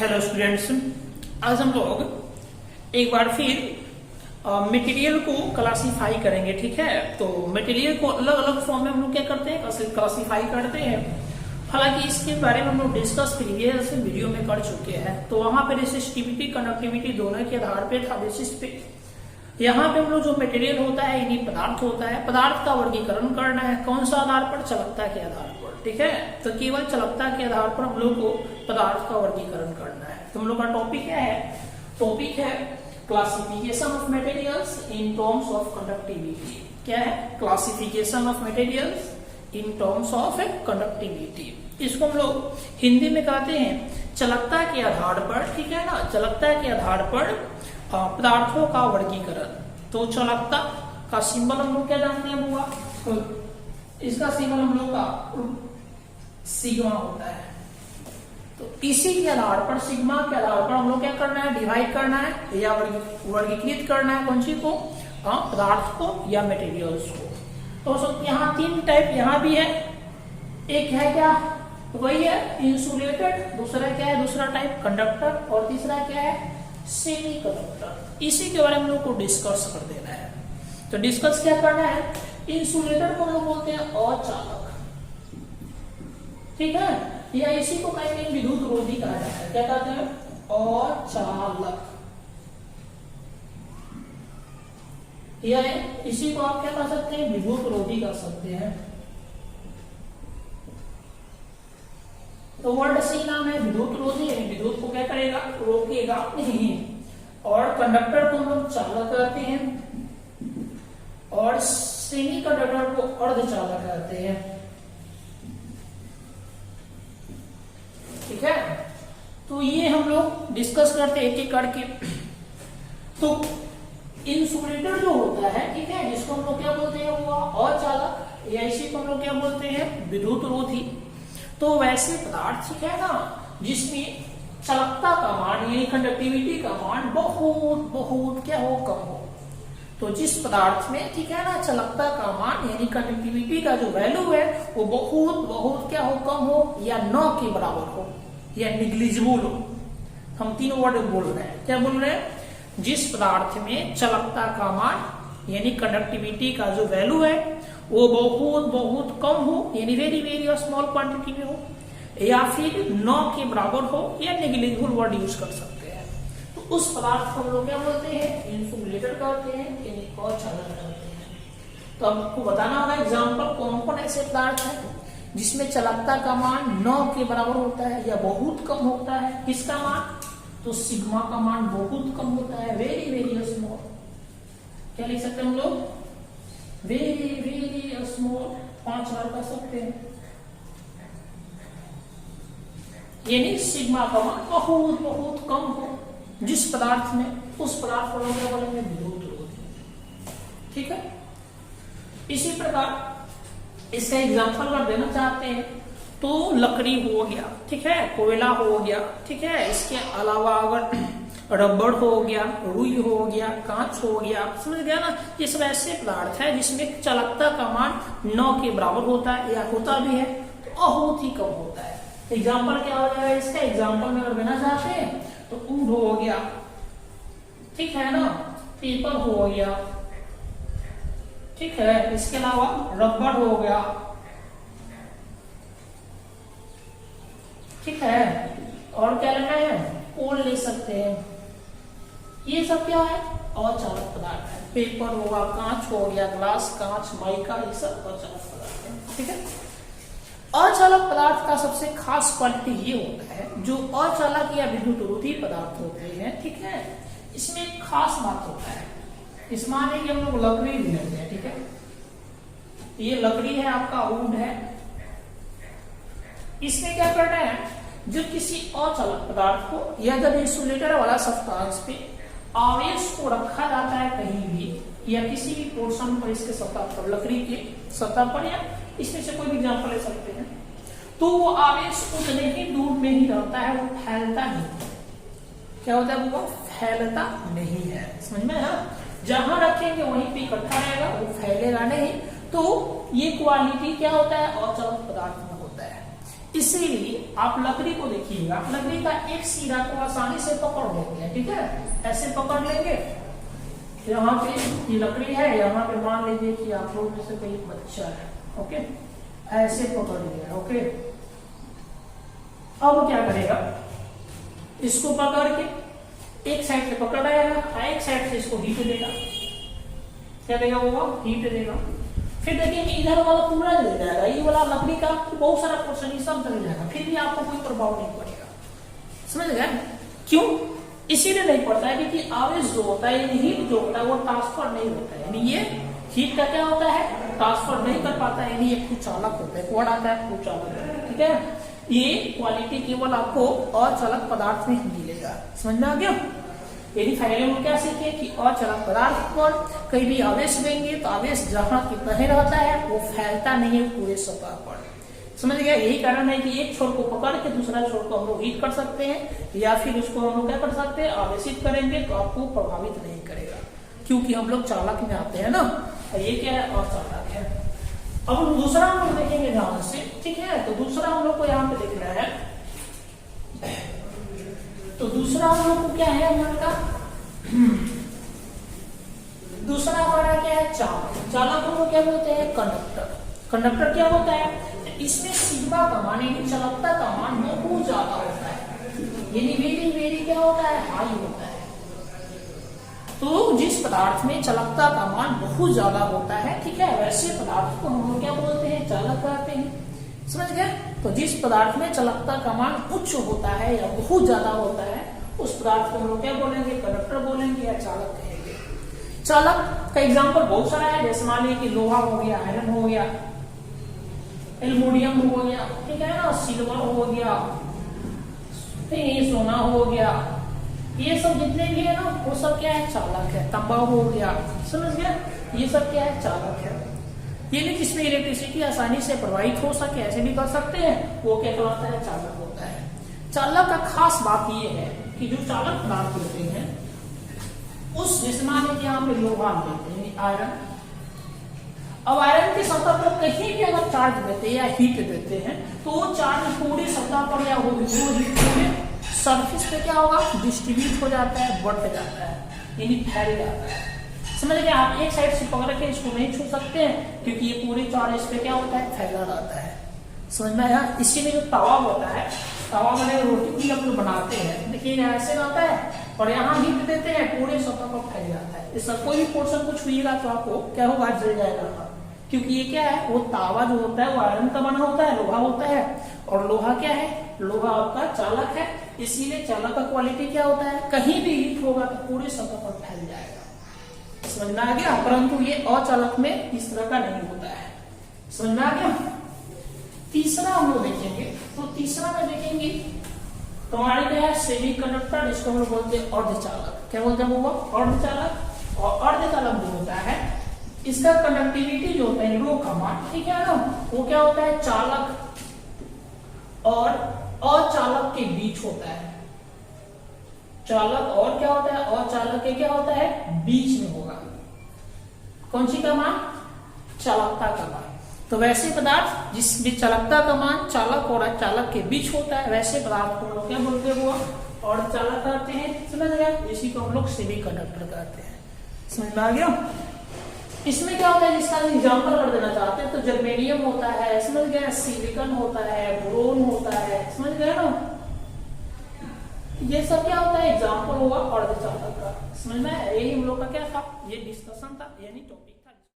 Hello students, आज हम लोग एक बार फिर मटेरियल को क्लासिफाई करेंगे। ठीक है, तो मटेरियल को अलग अलग फॉर्म में हम लोग क्या करते हैं, क्लासिफाई करते हैं। हालांकि इसके बारे में हम लोग डिस्कस प्रीवियस वीडियो में कर चुके हैं। तो वहां पे रेसिस्टिविटी कंडक्टिविटी दोनों के आधार पे था बेसिस पे। यहाँ पे हम लोग जो मटेरियल होता है यानी पदार्थ होता है, पदार्थ का वर्गीकरण करना है। कौन सा आधार पर? चालकता के आधार पर। ठीक है, तो केवल चालकता के आधार पर हम लोग को पदार्थ का वर्गीकरण करना है। तो हम लोग का टॉपिक क्या है? टॉपिक है classification of materials in terms of conductivity. क्या है? Classification of materials in terms of conductivity. इसको हम लोग हिंदी में कहते हैं चालकता के आधार पर। ठीक है ना, चालकता के आधार पर पदार्थों का वर्गीकरण। तो चालकता का सिंबल हम लोग क्या जानते हैं हुआ, इसका सिंबल हम लोग का सिग्मा होता है। तो इसी के आधार पर, सिग्मा के आधार पर हम लोग क्या करना है, डिवाइड करना है या वर्गीकृत करना है। कौन सी को? पदार्थ को या मटेरियल्स को। तो यहाँ तीन टाइप यहाँ भी है। एक है क्या, वही है इंसुलेटेड। दूसरा क्या है, दूसरा टाइप कंडक्टर। और तीसरा क्या है, सेमी कंडक्टर। इसी के बारे में हम लोग को डिस्कस कर देना है। तो डिस्कस क्या करना है, इंसुलेटर को हम लोग बोलते हैं अचालक। ठीक है, या इसी को कहते हैं विद्युत रोधी कहा जाता है। क्या कहते हैं? अचालक। या इसी को आप क्या कह सकते हैं, विद्युत रोधी कह सकते हैं। तो वर्ड सी नाम है विद्युत रोधी। विद्युत को क्या करेगा, रोकेगा नहीं। और कंडक्टर को हम लोग चालक कहते हैं और सेमी कंडक्टर को अर्धचालक कहते हैं। ठीक है, तो ये हम लोग डिस्कस करते हैं एक एक करके। तो इंसुलेटर जो होता है, ठीक है, जिसको हम लोग क्या बोलते हैं, वो अचालक, या इसी को हम लोग क्या बोलते हैं, विद्युत रोधी। तो वैसे पदार्थ, ठीक है ना, जिसमें चालकता का मान यानी कंडक्टिविटी का मान बहुत बहुत क्या हो, कम हो। तो जिस पदार्थ में, ठीक है ना, चालकता का मान यानी कंडक्टिविटी का जो वैल्यू है वो बहुत बहुत क्या हो, कम हो, या न के बराबर हो, या निग्लिजिबल हो। हम तीन वर्ड बोल रहे हैं। क्या बोल रहे हैं? जिस पदार्थ में चालकता का मान यानी कंडक्टिविटी का जो वैल्यू है वो बहुत बहुत कम हो, यानी वेरी वेरी स्मॉल क्वांटिटी में हो, या फिर न के बराबर हो, या नेग्लिजिबल वर्ड यूज कर सकते हैं। तो उस पदार्थ को हम लोग क्या बोलते हैं, इंसुलेटर कहते हैं, यानी अचालक कहते हैं। तो आपको बताना होगा एग्जाम्पल कौन कौन ऐसे पदार्थ है जिसमें चालकता का मान न के बराबर होता है या बहुत कम होता है। किसका मान? तो सिग्मा का मान बहुत कम होता है, वेरी वेरी स्मॉल। क्या लिख सकते हैं हम लोग? Very very small. 5 कर सकते हैं, यानी सिग्मा का मान बहुत बहुत कम हो जिस पदार्थ में, उस पदार्थ को क्या बोलेंगे, विद्युत रोधी। ठीक है, इसी प्रकार इसका एग्जांपल अगर देना चाहते हैं तो लकड़ी हो गया, ठीक है, कोयला हो गया, ठीक है, इसके अलावा अगर रबड़ हो गया, रुई हो गया, कांच हो गया, समझ गया ना। ये सब ऐसे पदार्थ है जिसमें चालकता का मान 9 के बराबर होता है, या होता भी है तो बहुत ही कम होता है। एग्जाम्पल क्या हो जाएगा इसका? एग्जाम्पल में अगर देना चाहते हैं तो वुड हो गया, ठीक है ना, पेपर हो गया, ठीक है, इसके अलावा रबड़ हो गया, ठीक है, और क्या लेना है, कोल ले सकते हैं। ये सब क्या है, अचालक पदार्थ है। पेपर होगा, कांच हो गया, ग्लास, कांच, माइका, ये सब अचालक पदार्थ है। ठीक है, अचालक पदार्थ का सबसे खास क्वालिटी ये होता है, जो अचालक या विद्युत रोधी पदार्थ होते हैं, ठीक है, इसमें एक खास बात होता है। इस माने कि हम लोग लकड़ी भी लेते हैं, ठीक है, ये लकड़ी है, आपका वुड है। इसमें क्या करना है, जब किसी अचालक पदार्थ को या जब इंसुलेटर वाला सब्सटेंस पे आवेश को रखा जाता है कहीं भी, या किसी भी पोर्शन पर, इसके सतह पर, लकड़ी के सतह पर, या इसमें से कोई भी एग्जाम्पल ले सकते हैं, तो वो आवेश उतने ही दूर में ही रहता है, वो फैलता नहीं। क्या होता है, वो फैलता नहीं है। समझ में है? जहां रखेंगे वहीं पे इकट्ठा रहेगा, वो फैलेगा नहीं। तो ये क्वालिटी क्या होता है, अचालक पदार्थ में होता है। इसीलिए आप लकड़ी को देखिएगा, लकड़ी का एक सिरा को आसानी से पकड़ लेते हैं, ठीक है, ऐसे पकड़ लेंगे। यहाँ पे ये लकड़ी है, यहाँ पे मान लीजिए कि आप लोग में से कोई बच्चा है, ओके, ऐसे पकड़ लिया, ओके। अब क्या करेगा, इसको पकड़ के एक साइड से पकड़ आएगा, एक साइड से इसको हीट देगा। क्या देगा वो? हीट देगा। फिर देखिए कि इधर वाला पूरा जल जाएगा, ये वाला लकड़ी का बहुत सारा पोर्शन ये सब जल जाएगा, फिर भी आपको कोई प्रभाव नहीं पड़ेगा। समझ गए? क्यों? इसीलिए नहीं पड़ता है क्योंकि आवेश जो होता है, हीट जो होता है वो ट्रांसफर नहीं होता है, यानी ये हीट का क्या होता है, ट्रांसफर नहीं कर पाता है, यानी ये कुचालक होता है। कौन आता है? कुचालक, ठीक है। ये क्वालिटी केवल आपको अचालक पदार्थ में ही मिलेगा। समझ में आ गया? यदि फाइनली हम क्या सीखे कि अचालक पदार्थ पर कहीं भी आवेश देंगे तो आवेश जहां कितना ही रहता है वो फैलता नहीं है पूरे सतह पर। समझ गया? यही कारण है कि एक छोर को पकड़ के दूसरा छोर को हम लोग हीट कर सकते हैं, या फिर उसको हम लोग क्या कर सकते हैं, आवेशित करेंगे तो आपको प्रभावित नहीं करेगा, क्योंकि हम लोग चालक में आते हैं ना। ये क्या है? अचालक है। अब दूसरा हम लोग देखेंगे ध्यान से, ठीक है। तो दूसरा हम लोग को यहाँ पे देखना है, तो दूसरा हम लोग को क्या है हमारा, दूसरा हमारा क्या है? चालक। चालक हम लोग क्या बोलते हैं? कंडक्टर। कंडक्टर क्या होता है? इसमें सिग्मा का मान यानी चालकता का मान बहुत ज्यादा होता है, यानी वेरी वेरी क्या होता है? हाई होता है। तो जिस पदार्थ में चालकता का मान बहुत ज्यादा होता है, ठीक है, वैसे पदार्थ को हम लोग क्या बोलते हैं? चालक कहते हैं। समझ गए? तो जिस पदार्थ में चालकता का मान उच्च होता है या बहुत ज्यादा होता है, उस पदार्थ को हम लोग क्या बोलेंगे? कंडक्टर बोलेंगे या चालक कहेंगे। चालक का एग्जाम्पल बहुत सारा है, जैसे मान लीजिए कि लोहा हो गया, आयरन हो गया, एल्युमिनियम हो गया, ठीक है ना, सिल्वर हो गया, सोना हो गया, ये सब जितने भी है ना वो सब क्या है? चालक है। तांबा हो गया, समझ गया? ये सब क्या है? चालक है। ये नहीं जिसमें इलेक्ट्रिसिटी आसानी से प्रवाहित हो सके, ऐसे भी कर सकते हैं, वो क्या कहलाता है? चालक होता है। चालक का खास बात ये है कि जो चालक पदार्थ होते हैं उस जैसे मान लीजिए यहाँ पे लोहा लेते हैं, आयरन। अब आयरन की सतह पर कहीं भी अगर चार्ज देते हैं या हीट देते हैं तो वो चार्ज पूरी सतह पर या वो पूरे सरफेस पे क्या होगा? डिस्ट्रीब्यूट हो जाता है, बढ़ जाता है, यानी फैल जाता है। समझ गए? आप एक साइड से पकड़ के इसको नहीं छू सकते हैं क्योंकि ये पूरी चार्ज इस पे क्या होता है? फैला रहता है। समझ में आया? इसी में जो तवा होता है, तवा में रोटी भी हम लोग बनाते हैं, देखिए ऐसे रहता है और यहाँ हीट देते हैं, पूरे सतह पर फैल जाता है। इसका कोई भी पोर्शन कुछ हुईगा तो आपको क्या होगा? जल जाएगा, क्योंकि ये क्या है? वो तावा जो होता है वो आयरन का बना होता है, लोहा होता है, और लोहा क्या है? लोहा आपका चालक है। इसीलिए चालक का क्वालिटी क्या होता है? कहीं भी हीट होगा तो पूरे सतह पर फैल जाएगा। समझ में आ गया? परंतु ये अचालक में इस तरह का नहीं होता है। समझ में आ गया? तीसरा हम लोग देखेंगे, तो तीसरा में देखेंगे तो हमारे क्या है? सेमी कंडक्टर, जिसको हम लोग बोलते हैं अर्धचालक। क्या बोलते हैं वो? अर्धचालक। और अर्धचालक जो होता है इसका कंडक्टिविटी जो होता है रो का मान, ठीक है ना, वो क्या होता है? चालक और अचालक के बीच होता है। चालक और क्या होता है? अचालक के क्या होता है? बीच में होगा। कौन सी का मान? चालकता का मान। तो वैसे पदार्थ जिसमें चालकता का मान चालक और अचालक के बीच होता है, वैसे पदार्थ को हम लोग क्या बोलते हैं? वो और चालक कहते हैं। समझ गया? इसी को हम लोग सेमी कंडक्टर कहते हैं। समझ में आ गया? इसमें क्या होता है? जिसका एग्जाम्पल कर देना चाहते हैं तो जर्मेनियम होता है, समझ गया, सिलिकॉन होता है, बोरोन होता है, समझ गए ना, ये सब क्या होता है? एग्जाम्पल हुआ अर्धचालक का। समझ में? यही हम लोग का क्या था? ये डिस्कशन था, यानी टॉपिक।